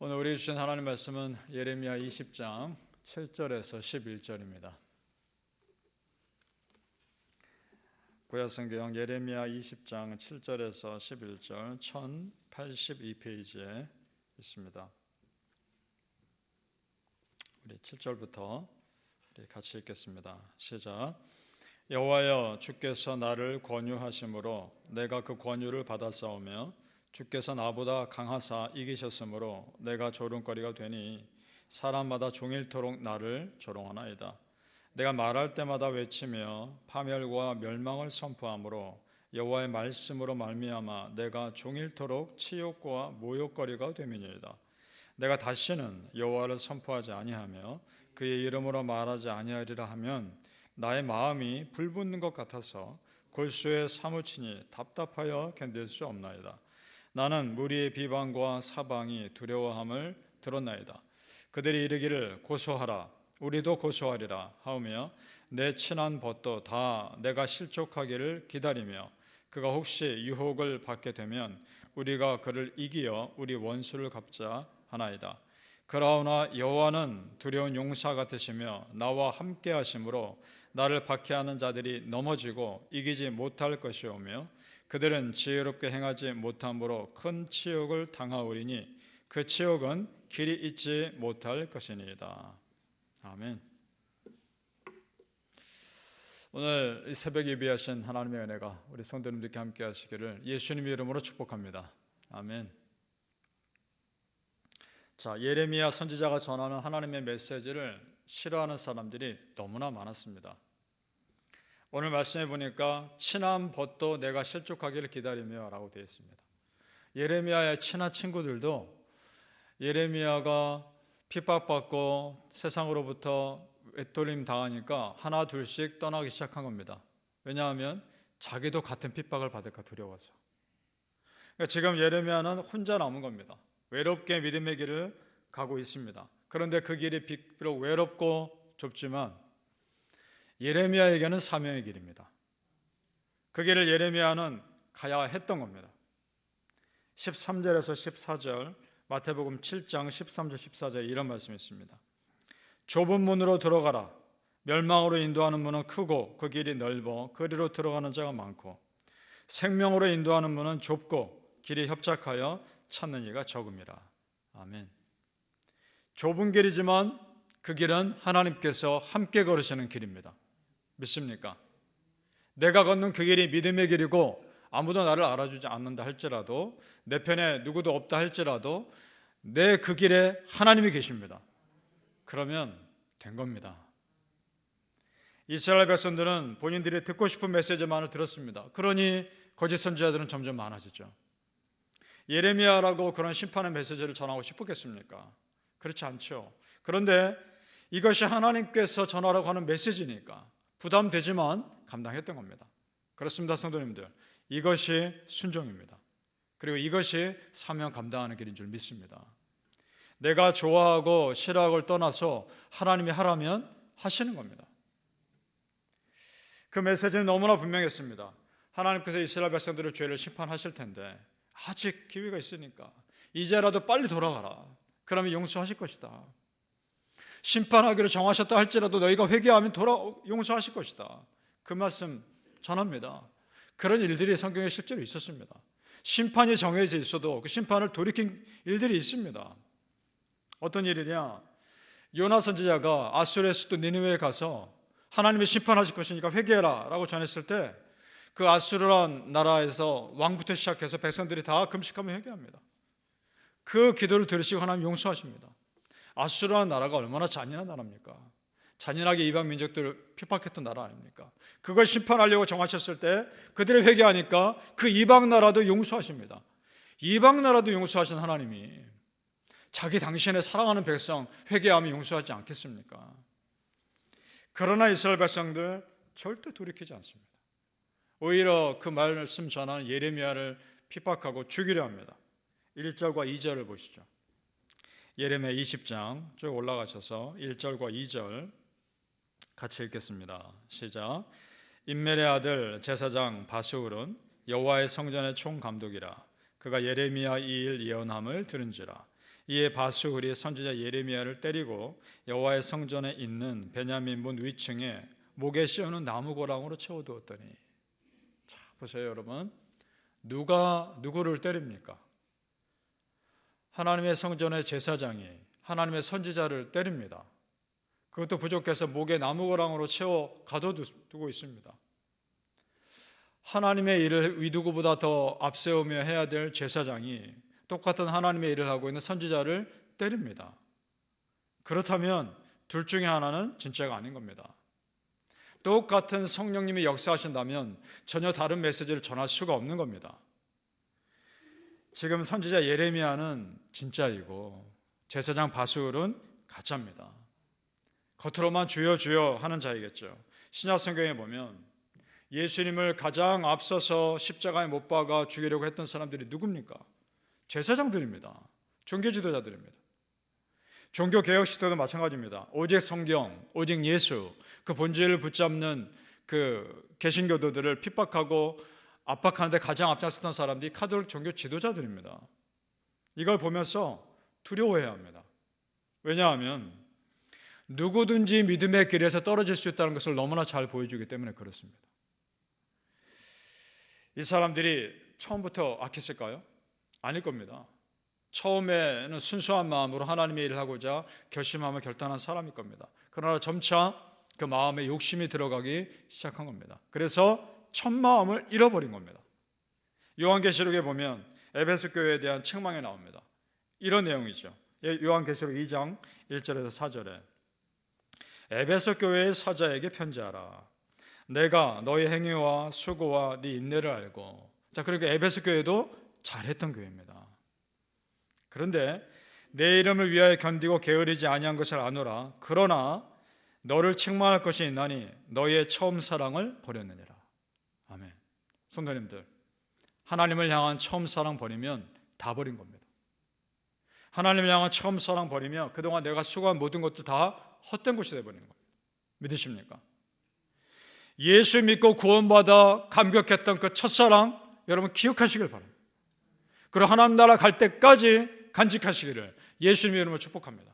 오늘 우리 주신 하나님 말씀은 예레미야 20장 7절에서 11절입니다. 구약성경 예레미야 20장 7절에서 11절 1082페이지에 있습니다. 우리 7절부터 같이 읽겠습니다. 시작. 여호와여, 주께서 나를 권유하심으로 내가 그 권유를 받았사오며 주께서 나보다 강하사 이기셨으므로 내가 조롱거리가 되니 사람마다 종일토록 나를 조롱하나이다. 내가 말할 때마다 외치며 파멸과 멸망을 선포하므로 여호와의 말씀으로 말미암아 내가 종일토록 치욕과 모욕거리가 됨이니이다. 내가 다시는 여호와를 선포하지 아니하며 그의 이름으로 말하지 아니하리라 하면 나의 마음이 불붙는 것 같아서 골수에 사무치니 답답하여 견딜 수 없나이다. 나는 무리의 비방과 사방이 두려워함을 들었나이다. 그들이 이르기를 고소하라, 우리도 고소하리라 하오며 내 친한 벗도 다 내가 실족하기를 기다리며 그가 혹시 유혹을 받게 되면 우리가 그를 이기어 우리 원수를 갚자 하나이다. 그러나 여호와는 두려운 용사 같으시며 나와 함께 하심으로 나를 박해하는 자들이 넘어지고 이기지 못할 것이오며 그들은 지혜롭게 행하지 못함으로 큰 치욕을 당하오리니 그 치욕은 길이 잊지 못할 것이니이다. 아멘. 오늘 이 새벽 예비하신 하나님의 은혜가 우리 성도님들께 함께 하시기를 예수님의 이름으로 축복합니다. 아멘. 자, 예레미야 선지자가 전하는 하나님의 메시지를 싫어하는 사람들이 너무나 많았습니다. 오늘 말씀해 보니까 친한 벗도 내가 실족하기를 기다리며 라고 되어 있습니다. 예레미야의 친한 친구들도 예레미야가 핍박받고 세상으로부터 외톨림 당하니까 하나 둘씩 떠나기 시작한 겁니다. 왜냐하면 자기도 같은 핍박을 받을까 두려워서. 그러니까 지금 예레미야는 혼자 남은 겁니다. 외롭게 믿음의 길을 가고 있습니다. 그런데 그 길이 비록 외롭고 좁지만 예레미야에게는 사명의 길입니다. 그 길을 예레미야는 가야 했던 겁니다. 13절에서 14절 마태복음 7장 13절 14절에 이런 말씀이 있습니다. 좁은 문으로 들어가라. 멸망으로 인도하는 문은 크고 그 길이 넓어 그리로 들어가는 자가 많고 생명으로 인도하는 문은 좁고 길이 협착하여 찾는 이가 적음이라. 아멘. 좁은 길이지만 그 길은 하나님께서 함께 걸으시는 길입니다. 믿습니까? 내가 걷는 그 길이 믿음의 길이고 아무도 나를 알아주지 않는다 할지라도 내 편에 누구도 없다 할지라도 내 그 길에 하나님이 계십니다. 그러면 된 겁니다. 이스라엘 백성들은 본인들이 듣고 싶은 메시지만을 들었습니다. 그러니 거짓 선지자들은 점점 많아지죠. 예레미야라고 그런 심판의 메시지를 전하고 싶었겠습니까? 그렇지 않죠. 그런데 이것이 하나님께서 전하라고 하는 메시지니까 부담되지만 감당했던 겁니다. 그렇습니다, 성도님들. 이것이 순종입니다. 그리고 이것이 사명 감당하는 길인 줄 믿습니다. 내가 좋아하고 싫어하고를 떠나서 하나님이 하라면 하시는 겁니다. 그 메시지는 너무나 분명했습니다. 하나님께서 이스라엘 백성들의 죄를 심판하실 텐데 아직 기회가 있으니까 이제라도 빨리 돌아가라. 그러면 용서하실 것이다. 심판하기로 정하셨다 할지라도 너희가 회개하면 용서하실 것이다. 그 말씀 전합니다. 그런 일들이 성경에 실제로 있었습니다. 심판이 정해져 있어도 그 심판을 돌이킨 일들이 있습니다. 어떤 일이냐? 요나 선지자가 아수르의 수도 니느웨에 가서 하나님이 심판하실 것이니까 회개해라 라고 전했을 때 그 아수르란 나라에서 왕부터 시작해서 백성들이 다 금식하며 회개합니다. 그 기도를 들으시고 하나님 용서하십니다. 아수르라는 나라가 얼마나 잔인한 나라입니까? 잔인하게 이방 민족들을 핍박했던 나라 아닙니까? 그걸 심판하려고 정하셨을 때 그들이 회개하니까 그 이방 나라도 용서하십니다. 이방 나라도 용서하신 하나님이 자기 당신의 사랑하는 백성 회개하면 용서하지 않겠습니까? 그러나 이스라엘 백성들 절대 돌이키지 않습니다. 오히려 그 말씀 전하는 예레미야를 핍박하고 죽이려 합니다. 1절과 2절을 보시죠. 예레미야 20장 쭉 올라가셔서 1절과 2절 같이 읽겠습니다. 시작. 임멜의 아들 제사장 바스울은 여호와의 성전의 총감독이라. 그가 예레미야 이 일 예언함을 들은지라. 이에 바스훌이 선지자 예레미야를 때리고 여호와의 성전에 있는 베냐민 문 위층에 목에 씌우는 나무 고랑으로 채워두었더니, 자 보세요 여러분, 누가 누구를 때립니까? 하나님의 성전의 제사장이 하나님의 선지자를 때립니다. 그것도 부족해서 목에 나무 고랑으로 채워 가둬두고 있습니다. 하나님의 일을 누구보다 더 앞세우며 해야 될 제사장이 똑같은 하나님의 일을 하고 있는 선지자를 때립니다. 그렇다면 둘 중에 하나는 진짜가 아닌 겁니다. 똑같은 성령님이 역사하신다면 전혀 다른 메시지를 전할 수가 없는 겁니다. 지금 선지자 예레미야는 진짜이고 제사장 바스훌은 가짜입니다. 겉으로만 주여 주여 하는 자이겠죠. 신약 성경에 보면 예수님을 가장 앞서서 십자가에 못 박아 죽이려고 했던 사람들이 누굽니까? 제사장들입니다. 종교 지도자들입니다. 종교개혁 시대도 마찬가지입니다. 오직 성경, 오직 예수, 그 본질을 붙잡는 그 개신교도들을 핍박하고 압박하는데 가장 앞장섰던 사람들이 카톨릭 종교 지도자들입니다. 이걸 보면서 두려워해야 합니다. 왜냐하면 누구든지 믿음의 길에서 떨어질 수 있다는 것을 너무나 잘 보여주기 때문에 그렇습니다. 이 사람들이 처음부터 악했을까요? 아닐 겁니다. 처음에는 순수한 마음으로 하나님의 일을 하고자 결심하며 결단한 사람일 겁니다. 그러나 점차 그 마음에 욕심이 들어가기 시작한 겁니다. 그래서 첫 마음을 잃어버린 겁니다. 요한계시록에 보면 에베소 교회에 대한 책망이 나옵니다. 이런 내용이죠. 요한계시록 2장 1절에서 4절에 에베소 교회의 사자에게 편지하라. 내가 너의 행위와 수고와 네 인내를 알고. 자, 그러니까 에베소 교회도 잘했던 교회입니다. 그런데 내 이름을 위하여 견디고 게으르지 아니한 것을 아노라. 그러나 너를 책망할 것이 있나니 너의 처음 사랑을 버렸느니라. 아멘. 성도님들, 하나님을 향한 처음 사랑 버리면 다 버린 겁니다. 하나님을 향한 처음 사랑 버리면 그동안 내가 수고한 모든 것도 다 헛된 것이 되어버리는 겁니다. 믿으십니까? 예수 믿고 구원받아 감격했던 그 첫사랑 여러분 기억하시길 바랍니다. 그리고 하나님 나라 갈 때까지 간직하시기를 예수님의 이름으로 축복합니다.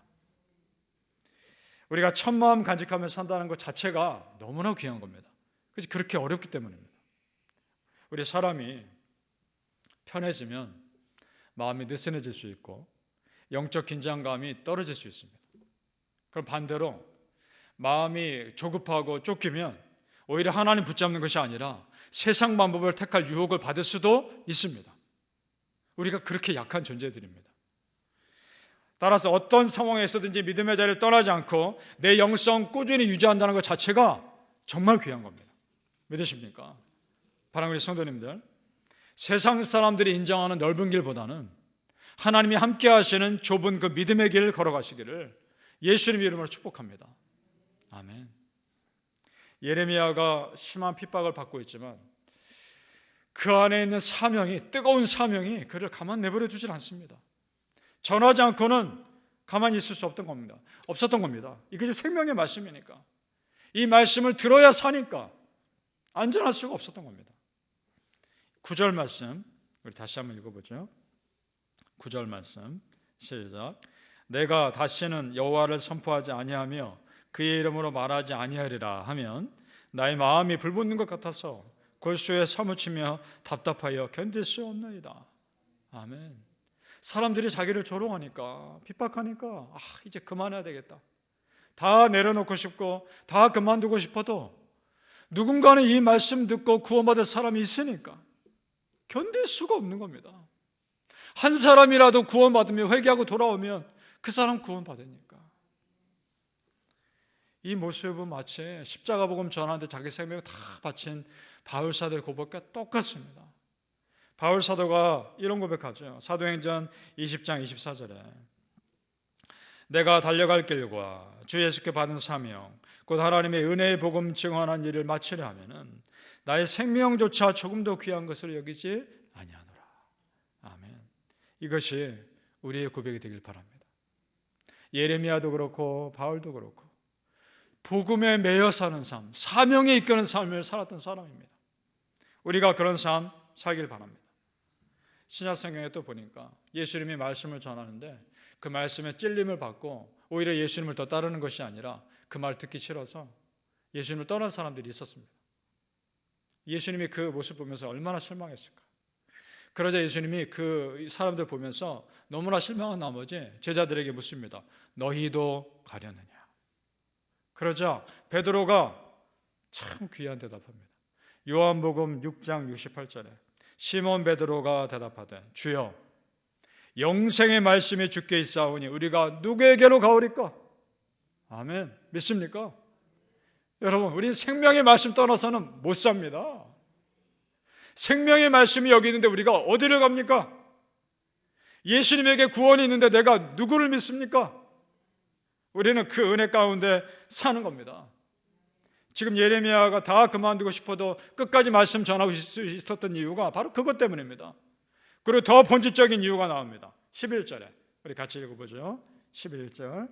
우리가 첫 마음 간직하며 산다는 것 자체가 너무나 귀한 겁니다. 그렇게 어렵기 때문입니다. 우리 사람이 편해지면 마음이 느슨해질 수 있고 영적 긴장감이 떨어질 수 있습니다. 그럼 반대로 마음이 조급하고 쫓기면 오히려 하나님 붙잡는 것이 아니라 세상 방법을 택할 유혹을 받을 수도 있습니다. 우리가 그렇게 약한 존재들입니다. 따라서 어떤 상황에서든지 믿음의 자리를 떠나지 않고 내 영성 꾸준히 유지한다는 것 자체가 정말 귀한 겁니다. 믿으십니까? 사랑하는 우리 성도님들, 세상 사람들이 인정하는 넓은 길보다는 하나님이 함께 하시는 좁은 그 믿음의 길을 걸어가시기를 예수님의 이름으로 축복합니다. 아멘. 예레미야가 심한 핍박을 받고 있지만 그 안에 있는 사명이, 뜨거운 사명이 그를 가만 내버려 두질 않습니다. 전하지 않고는 가만히 있을 수 없던 겁니다. 없었던 겁니다. 이것이 생명의 말씀이니까, 이 말씀을 들어야 사니까 안전할 수가 없었던 겁니다. 9절 말씀 우리 다시 한번 읽어보죠. 9절 말씀 시작. 내가 다시는 여호와를 선포하지 아니하며 그의 이름으로 말하지 아니하리라 하면 나의 마음이 불붙는 것 같아서 골수에 사무치며 답답하여 견딜 수 없나이다. 아멘. 사람들이 자기를 조롱하니까, 핍박하니까 이제 그만해야 되겠다, 다 내려놓고 싶고 다 그만두고 싶어도 누군가는 이 말씀 듣고 구원받을 사람이 있으니까 견딜 수가 없는 겁니다. 한 사람이라도 구원받으면, 회개하고 돌아오면 그 사람 구원받으니까. 이 모습은 마치 십자가 복음 전하는데 자기 생명을 다 바친 바울 사도의 고백과 똑같습니다. 바울 사도가 이런 고백하죠. 사도행전 20장 24절에 내가 달려갈 길과 주 예수께 받은 사명 곧 하나님의 은혜의 복음 증언한 일을 마치려 하면은 나의 생명조차 조금도 귀한 것으로 여기지 아니하노라. 아멘. 이것이 우리의 고백이 되길 바랍니다. 예레미야도 그렇고 바울도 그렇고 복음에 매여 사는 삶, 사명에 이끄는 삶을 살았던 사람입니다. 우리가 그런 삶 살길 바랍니다. 신약 성경에 또 보니까 예수님이 말씀을 전하는데 그 말씀에 찔림을 받고 오히려 예수님을 더 따르는 것이 아니라 그 말 듣기 싫어서 예수님을 떠난 사람들이 있었습니다. 예수님이 그 모습 보면서 얼마나 실망했을까. 그러자 예수님이 그 사람들 보면서 너무나 실망한 나머지 제자들에게 묻습니다. 너희도 가려느냐? 그러자 베드로가 참 귀한 대답합니다. 요한복음 6장 68절에 시몬 베드로가 대답하되 주여 영생의 말씀이 주께 있사오니 우리가 누구에게로 가오리까? 아멘. 믿습니까? 여러분, 우린 생명의 말씀 떠나서는 못 삽니다. 생명의 말씀이 여기 있는데 우리가 어디를 갑니까? 예수님에게 구원이 있는데 내가 누구를 믿습니까? 우리는 그 은혜 가운데 사는 겁니다. 지금 예레미야가 다 그만두고 싶어도 끝까지 말씀 전하고 수 있었던 이유가 바로 그것 때문입니다. 그리고 더 본질적인 이유가 나옵니다. 11절에 우리 같이 읽어보죠. 11절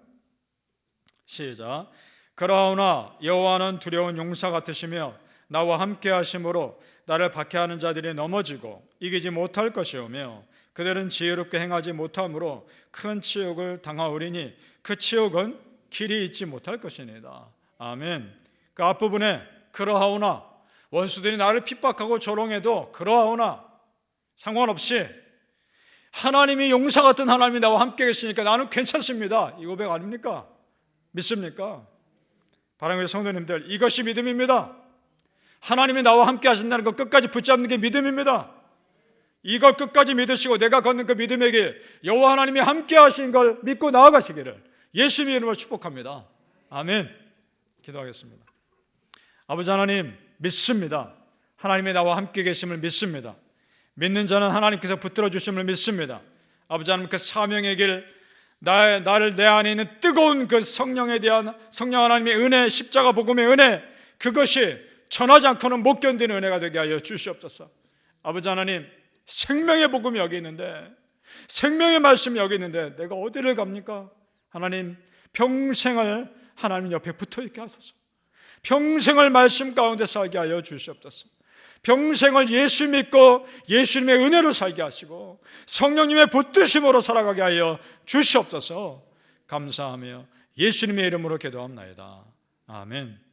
시작. 그러나 여호와는 두려운 용사 같으시며 나와 함께 하심으로 나를 박해하는 자들이 넘어지고 이기지 못할 것이오며 그들은 지혜롭게 행하지 못함으로 큰 치욕을 당하오리니 그 치욕은 길이 잊지 못할 것이니이다. 아멘. 그 앞부분에 그러하오나 원수들이 나를 핍박하고 조롱해도 그러하오나 상관없이 하나님이 용사 같은 하나님이 나와 함께 계시니까 나는 괜찮습니다. 이 고백 아닙니까? 믿습니까? 사랑하는 성도님들, 이것이 믿음입니다. 하나님이 나와 함께 하신다는 것 끝까지 붙잡는 게 믿음입니다. 이걸 끝까지 믿으시고 내가 걷는 그 믿음의 길, 여호와 하나님이 함께 하신 걸 믿고 나아가시기를 예수님의 이름으로 축복합니다. 아멘. 기도하겠습니다. 아버지 하나님, 믿습니다. 하나님이 나와 함께 계심을 믿습니다. 믿는 자는 하나님께서 붙들어 주심을 믿습니다. 아버지 하나님, 그 사명의 길, 나를 내 안에 있는 뜨거운 그 성령에 대한 성령 하나님의 은혜, 십자가 복음의 은혜, 그것이 전하지 않고는 못 견디는 은혜가 되게 하여 주시옵소서. 아버지 하나님, 생명의 복음이 여기 있는데, 생명의 말씀이 여기 있는데 내가 어디를 갑니까? 하나님, 평생을 하나님 옆에 붙어 있게 하소서. 평생을 말씀 가운데 살게 하여 주시옵소서. 평생을 예수 믿고 예수님의 은혜로 살게 하시고 성령님의 붙드심으로 살아가게 하여 주시옵소서. 감사하며 예수님의 이름으로 기도합나이다. 아멘.